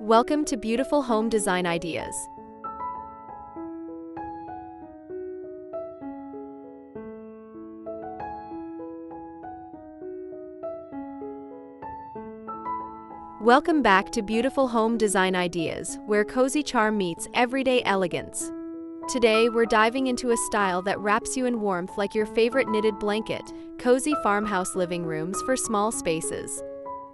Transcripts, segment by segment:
Welcome to Beautiful Home Design Ideas. Welcome back to Beautiful Home Design Ideas, where cozy charm meets everyday elegance. Today, we're diving into a style that wraps you in warmth like your favorite knitted blanket, cozy farmhouse living rooms for small spaces.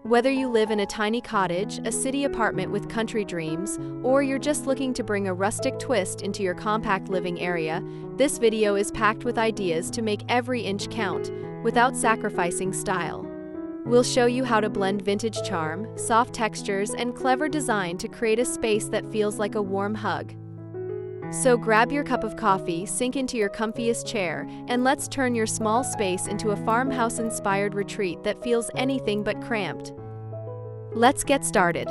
Whether you live in a tiny cottage, a city apartment with country dreams, or you're just looking to bring a rustic twist into your compact living area, this video is packed with ideas to make every inch count, without sacrificing style. We'll show you how to blend vintage charm, soft textures, and clever design to create a space that feels like a warm hug. So grab your cup of coffee, sink into your comfiest chair, and let's turn your small space into a farmhouse-inspired retreat that feels anything but cramped. Let's get started.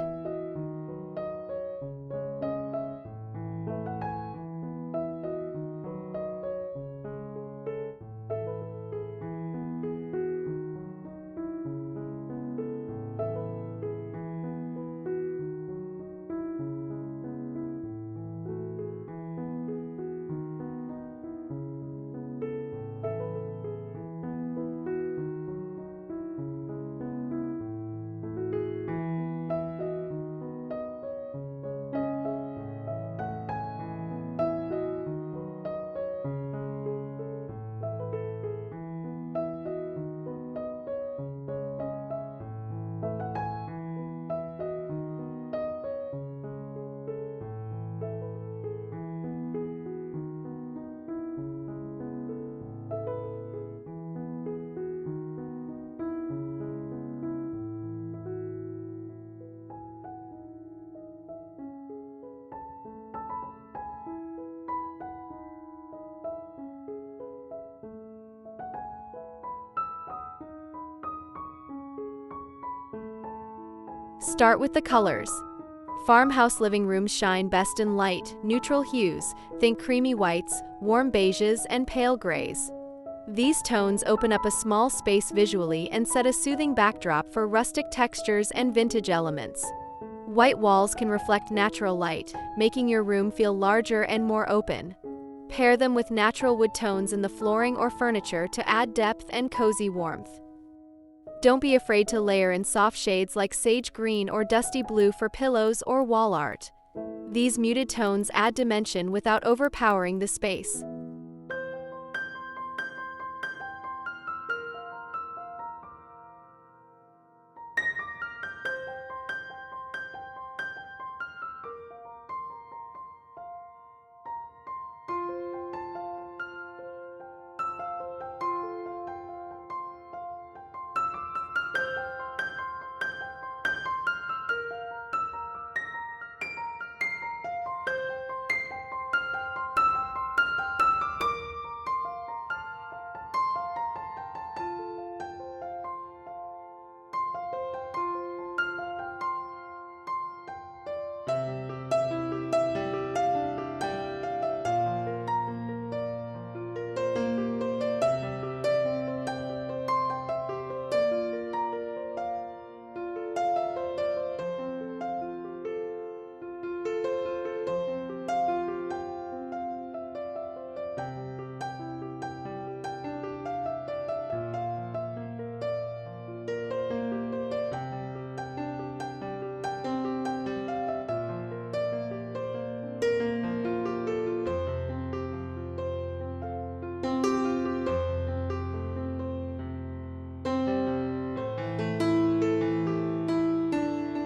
Start with the colors. Farmhouse living rooms shine best in light, neutral hues. Think creamy whites, warm beiges, and pale grays. These tones open up a small space visually and set a soothing backdrop for rustic textures and vintage elements. White walls can reflect natural light, making your room feel larger and more open. Pair them with natural wood tones in the flooring or furniture to add depth and cozy warmth. Don't be afraid to layer in soft shades like sage green or dusty blue for pillows or wall art. These muted tones add dimension without overpowering the space.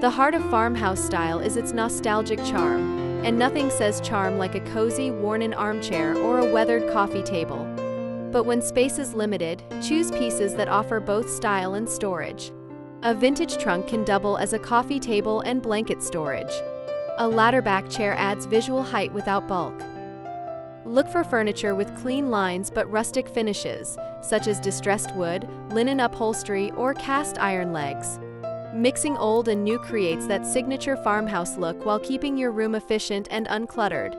The heart of farmhouse style is its nostalgic charm, and nothing says charm like a cozy, worn-in armchair or a weathered coffee table. But when space is limited, choose pieces that offer both style and storage. A vintage trunk can double as a coffee table and blanket storage. A ladder-back chair adds visual height without bulk. Look for furniture with clean lines but rustic finishes, such as distressed wood, linen upholstery, or cast iron legs. Mixing old and new creates that signature farmhouse look while keeping your room efficient and uncluttered.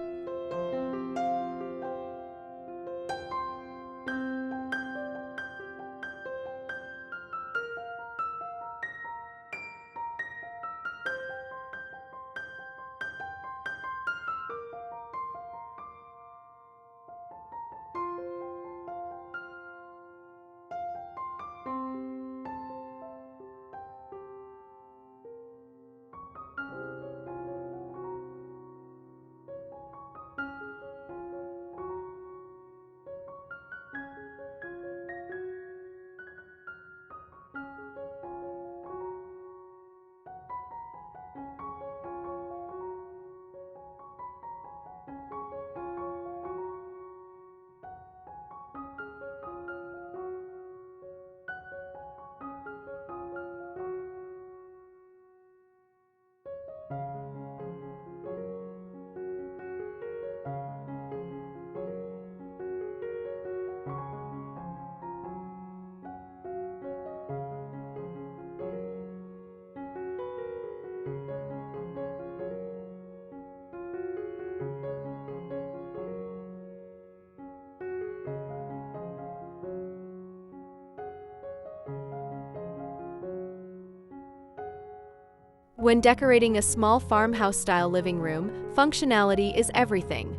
When decorating a small farmhouse-style living room, functionality is everything.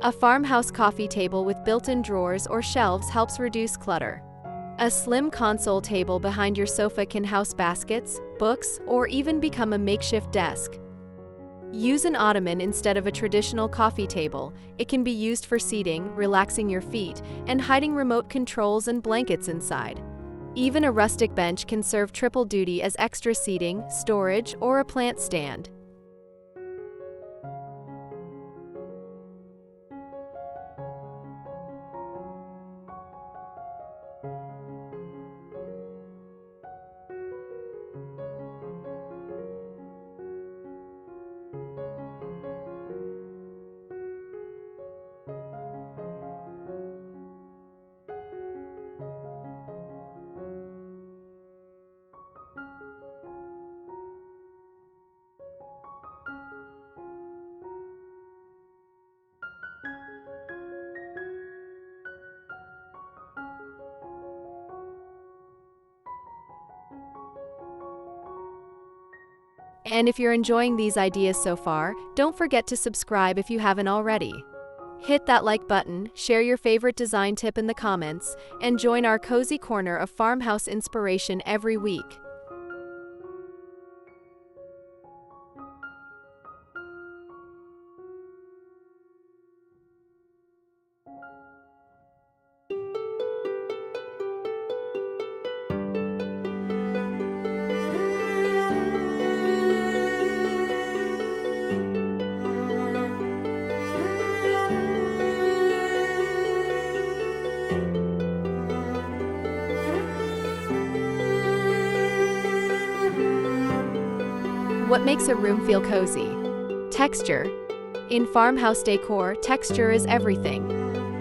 A farmhouse coffee table with built-in drawers or shelves helps reduce clutter. A slim console table behind your sofa can house baskets, books, or even become a makeshift desk. Use an ottoman instead of a traditional coffee table. It can be used for seating, relaxing your feet, and hiding remote controls and blankets inside. Even a rustic bench can serve triple duty as extra seating, storage, or a plant stand. And if you're enjoying these ideas so far, don't forget to subscribe if you haven't already. Hit that like button, share your favorite design tip in the comments, and join our cozy corner of farmhouse inspiration every week. What makes a room feel cozy? Texture. In farmhouse decor, texture is everything.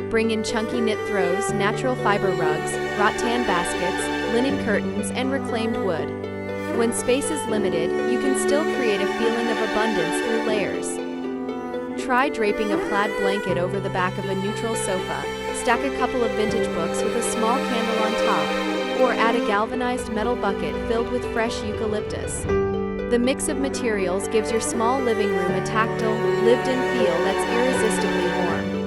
Bring in chunky knit throws, natural fiber rugs, rattan baskets, linen curtains, and reclaimed wood. When space is limited, you can still create a feeling of abundance through layers. Try draping a plaid blanket over the back of a neutral sofa, stack a couple of vintage books with a small candle on top, or add a galvanized metal bucket filled with fresh eucalyptus. The mix of materials gives your small living room a tactile, lived-in feel that's irresistibly warm.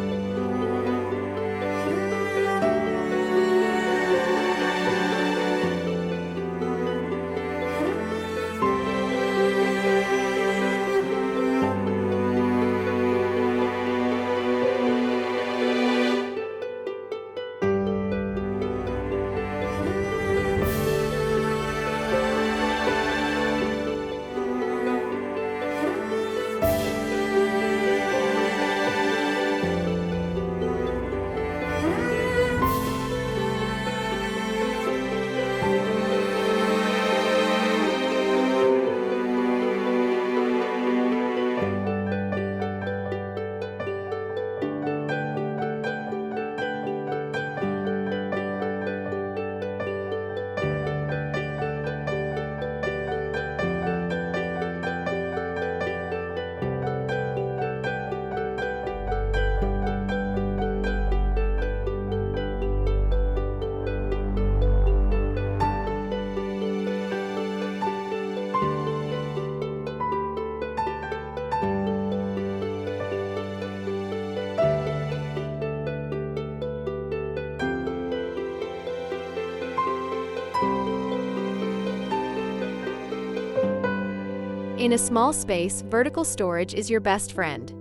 In a small space, vertical storage is your best friend.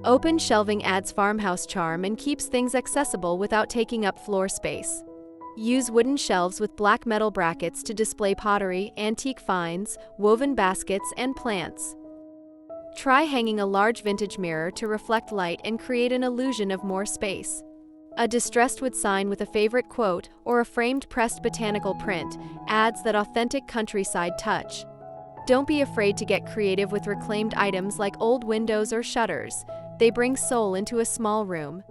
Open shelving adds farmhouse charm and keeps things accessible without taking up floor space. Use wooden shelves with black metal brackets to display pottery, antique finds, woven baskets, and plants. Try hanging a large vintage mirror to reflect light and create an illusion of more space. A distressed wood sign with a favorite quote or a framed pressed botanical print adds that authentic countryside touch. Don't be afraid to get creative with reclaimed items like old windows or shutters. They bring soul into a small room.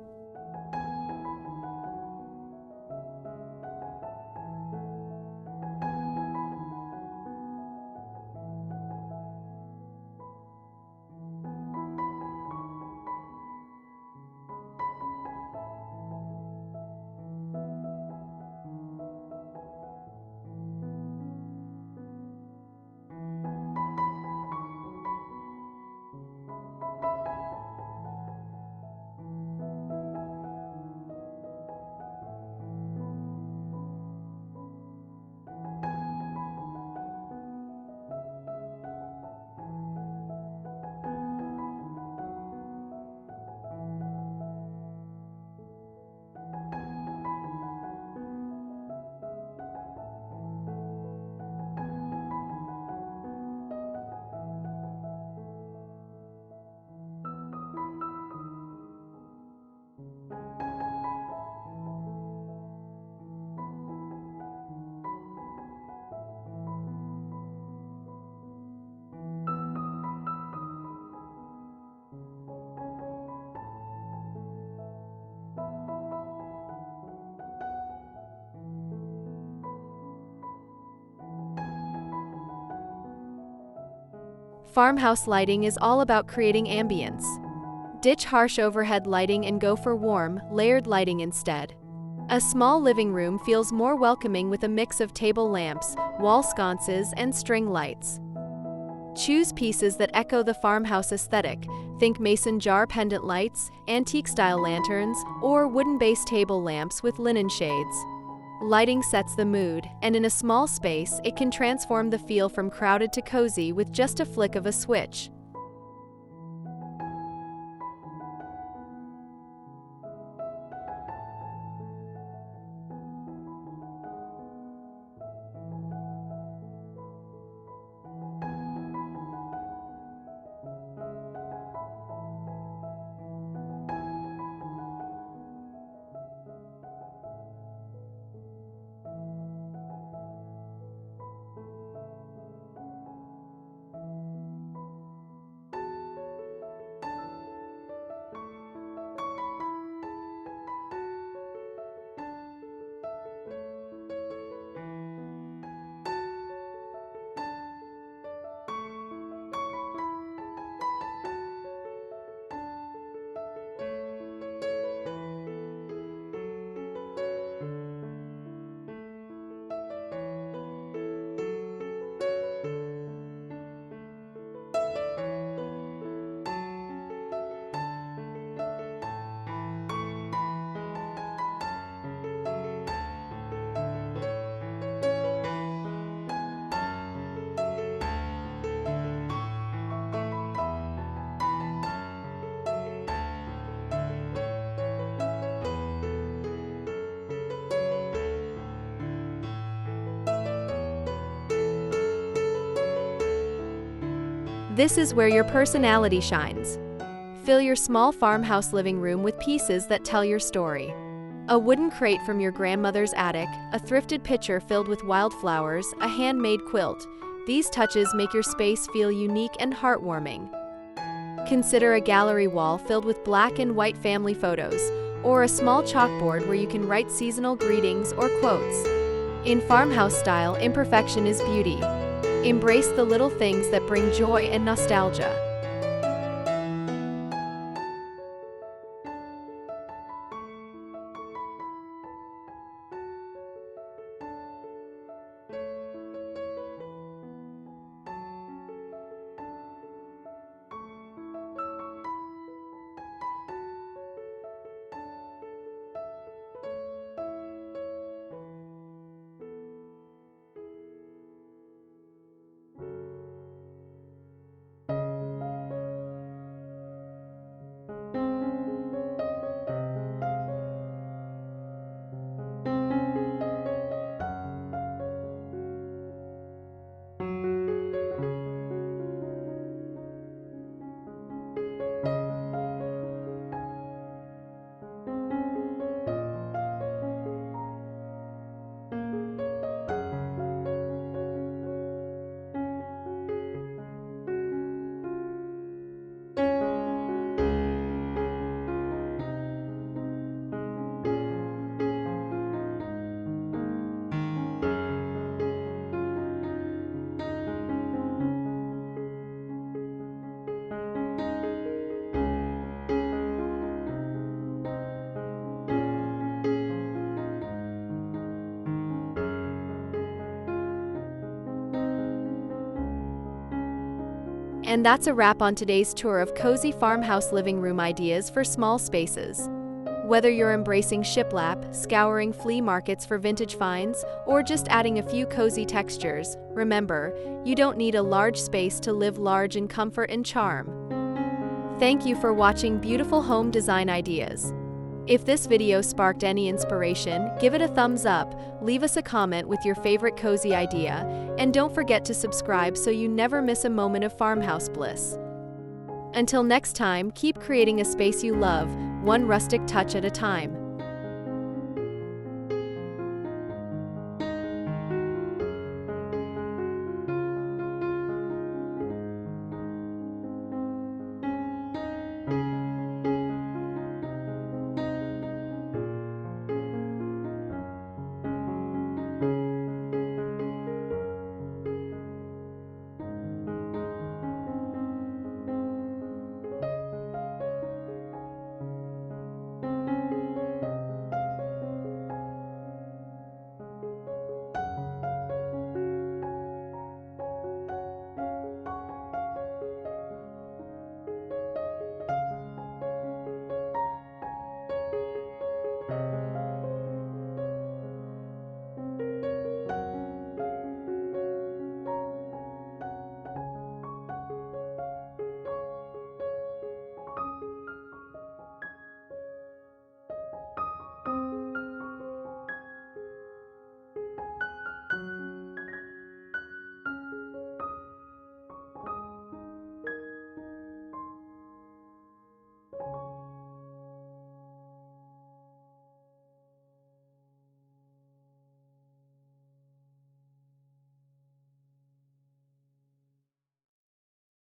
Farmhouse lighting is all about creating ambience. Ditch harsh overhead lighting and go for warm, layered lighting instead. A small living room feels more welcoming with a mix of table lamps, wall sconces, and string lights. Choose pieces that echo the farmhouse aesthetic. Think mason jar pendant lights, antique-style lanterns, or wooden-base table lamps with linen shades. Lighting sets the mood, and in a small space, it can transform the feel from crowded to cozy with just a flick of a switch. This is where your personality shines. Fill your small farmhouse living room with pieces that tell your story. A wooden crate from your grandmother's attic, a thrifted pitcher filled with wildflowers, a handmade quilt. These touches make your space feel unique and heartwarming. Consider a gallery wall filled with black and white family photos, or a small chalkboard where you can write seasonal greetings or quotes. In farmhouse style, imperfection is beauty. Embrace the little things that bring joy and nostalgia. And that's a wrap on today's tour of cozy farmhouse living room ideas for small spaces. Whether you're embracing shiplap, scouring flea markets for vintage finds, or just adding a few cozy textures, remember, you don't need a large space to live large in comfort and charm. Thank you for watching Beautiful Home Design Ideas. If this video sparked any inspiration, give it a thumbs up, leave us a comment with your favorite cozy idea, and don't forget to subscribe so you never miss a moment of farmhouse bliss. Until next time, keep creating a space you love, one rustic touch at a time.